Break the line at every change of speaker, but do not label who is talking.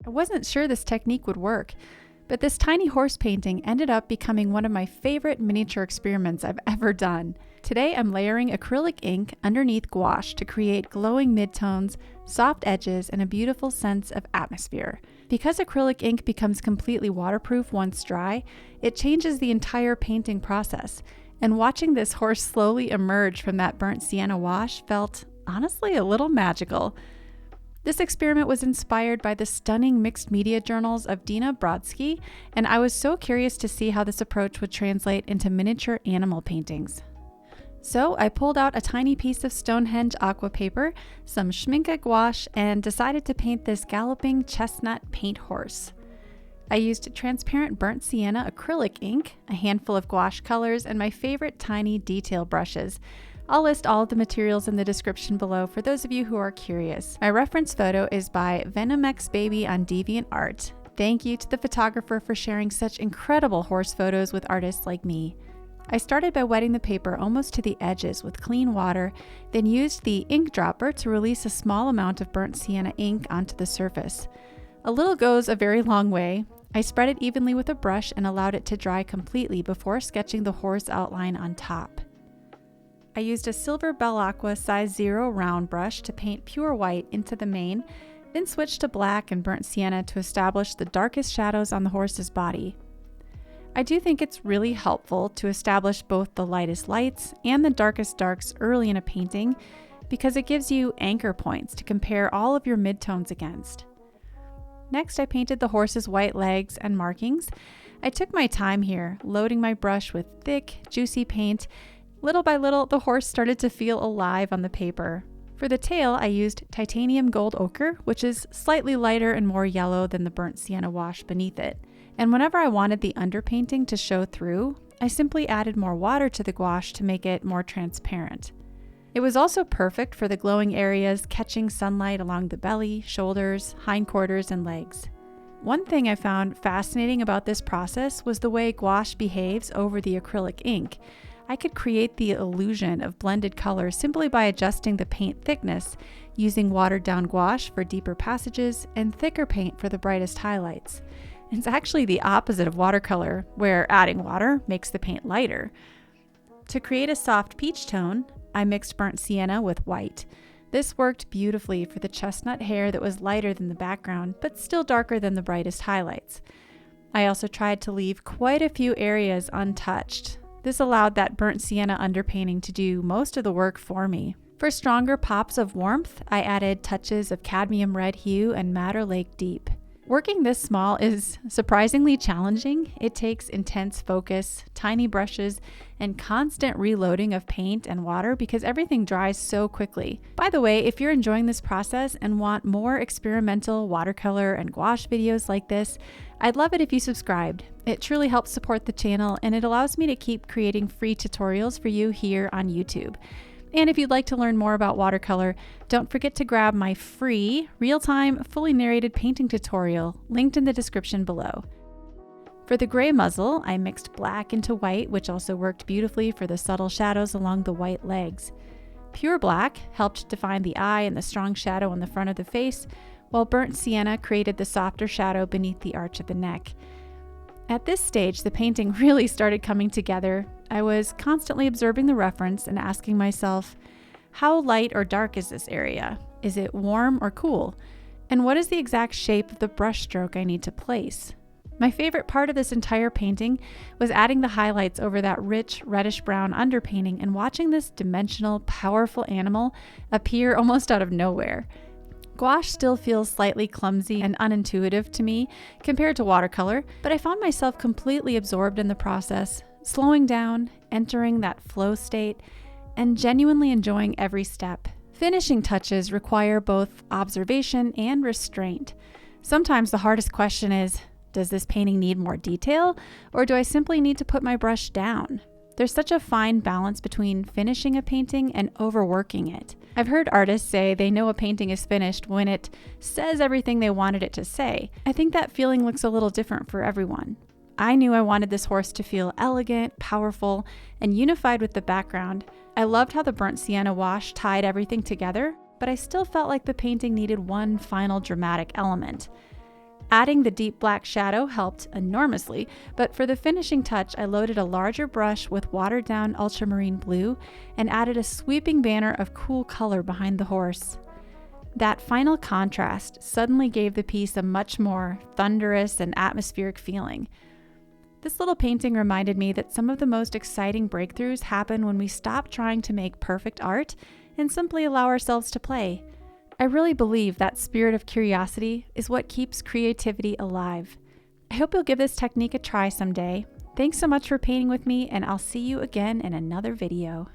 I wasn't sure this technique would work, but this tiny horse painting ended up becoming one of my favorite miniature experiments I've ever done. Today I'm layering acrylic ink underneath gouache to create glowing midtones, soft edges, and a beautiful sense of atmosphere. Because acrylic ink becomes completely waterproof once dry, it changes the entire painting process, and watching this horse slowly emerge from that burnt sienna wash felt, honestly, a little magical. This experiment was inspired by the stunning mixed media journals of Dina Brodsky, and I was so curious to see how this approach would translate into miniature animal paintings. So I pulled out a tiny piece of Stonehenge aqua paper, some Schminke gouache, and decided to paint this galloping chestnut paint horse. I used transparent burnt sienna acrylic ink, a handful of gouache colors, and my favorite tiny detail brushes. I'll list all of the materials in the description below for those of you who are curious. My reference photo is by Venomex Baby on DeviantArt. Thank you to the photographer for sharing such incredible horse photos with artists like me. I started by wetting the paper almost to the edges with clean water, then used the ink dropper to release a small amount of burnt sienna ink onto the surface. A little goes a very long way. I spread it evenly with a brush and allowed it to dry completely before sketching the horse outline on top. I used a silver Bellaqua size 0 round brush to paint pure white into the mane, then switched to black and burnt sienna to establish the darkest shadows on the horse's body. I do think it's really helpful to establish both the lightest lights and the darkest darks early in a painting because it gives you anchor points to compare all of your midtones against. Next, I painted the horse's white legs and markings. I took my time here, loading my brush with thick, juicy paint. Little by little, the horse started to feel alive on the paper. For the tail, I used titanium gold ochre, which is slightly lighter and more yellow than the burnt sienna wash beneath it. And whenever I wanted the underpainting to show through, I simply added more water to the gouache to make it more transparent. It was also perfect for the glowing areas catching sunlight along the belly, shoulders, hindquarters, and legs. One thing I found fascinating about this process was the way gouache behaves over the acrylic ink. I could create the illusion of blended color simply by adjusting the paint thickness, using watered down gouache for deeper passages and thicker paint for the brightest highlights. It's actually the opposite of watercolor, where adding water makes the paint lighter. To create a soft peach tone, I mixed burnt sienna with white. This worked beautifully for the chestnut hair that was lighter than the background, but still darker than the brightest highlights. I also tried to leave quite a few areas untouched. This allowed that burnt sienna underpainting to do most of the work for me. For stronger pops of warmth, I added touches of cadmium red hue and Madder Lake Deep. Working this small is surprisingly challenging. It takes intense focus, tiny brushes, and constant reloading of paint and water because everything dries so quickly. By the way, if you're enjoying this process and want more experimental watercolor and gouache videos like this, I'd love it if you subscribed. It truly helps support the channel and it allows me to keep creating free tutorials for you here on YouTube. And if you'd like to learn more about watercolor, don't forget to grab my free, real-time, fully narrated painting tutorial linked in the description below. For the gray muzzle, I mixed black into white, which also worked beautifully for the subtle shadows along the white legs. Pure black helped define the eye and the strong shadow on the front of the face, while burnt sienna created the softer shadow beneath the arch of the neck. At this stage, the painting really started coming together. I was constantly observing the reference and asking myself, how light or dark is this area? Is it warm or cool? And what is the exact shape of the brush stroke I need to place? My favorite part of this entire painting was adding the highlights over that rich reddish-brown underpainting and watching this dimensional, powerful animal appear almost out of nowhere. Gouache still feels slightly clumsy and unintuitive to me compared to watercolor, but I found myself completely absorbed in the process, slowing down, entering that flow state, and genuinely enjoying every step. Finishing touches require both observation and restraint. Sometimes the hardest question is, does this painting need more detail, or do I simply need to put my brush down? There's such a fine balance between finishing a painting and overworking it. I've heard artists say they know a painting is finished when it says everything they wanted it to say. I think that feeling looks a little different for everyone. I knew I wanted this horse to feel elegant, powerful, and unified with the background. I loved how the burnt sienna wash tied everything together, but I still felt like the painting needed one final dramatic element. Adding the deep black shadow helped enormously, but for the finishing touch, I loaded a larger brush with watered down ultramarine blue and added a sweeping banner of cool color behind the horse. That final contrast suddenly gave the piece a much more thunderous and atmospheric feeling. This little painting reminded me that some of the most exciting breakthroughs happen when we stop trying to make perfect art and simply allow ourselves to play. I really believe that spirit of curiosity is what keeps creativity alive. I hope you'll give this technique a try someday. Thanks so much for painting with me, and I'll see you again in another video.